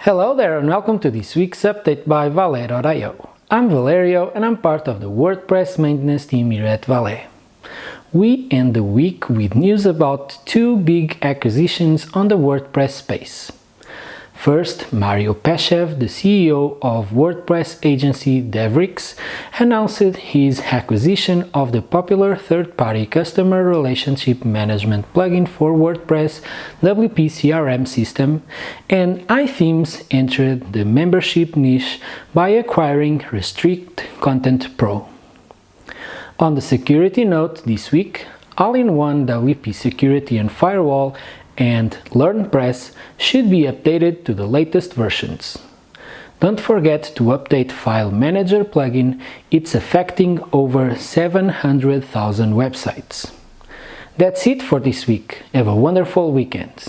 Hello there and welcome to this week's update by Valet.io. I'm Valerio and I'm part of the WordPress Maintenance team here at Valet. We end the week with news about two big acquisitions on the WordPress space. First, Mario Peshev, the CEO of WordPress agency Devrix, announced his acquisition of the popular third-party customer relationship management plugin for WordPress WP CRM system, and iThemes entered the membership niche by acquiring Restrict Content Pro. On the security note this week, all-in-one WP security and firewall and LearnPress should be updated to the latest versions. Don't forget to update File Manager plugin, it's affecting over 700,000 websites. That's it for this week. Have a wonderful weekend.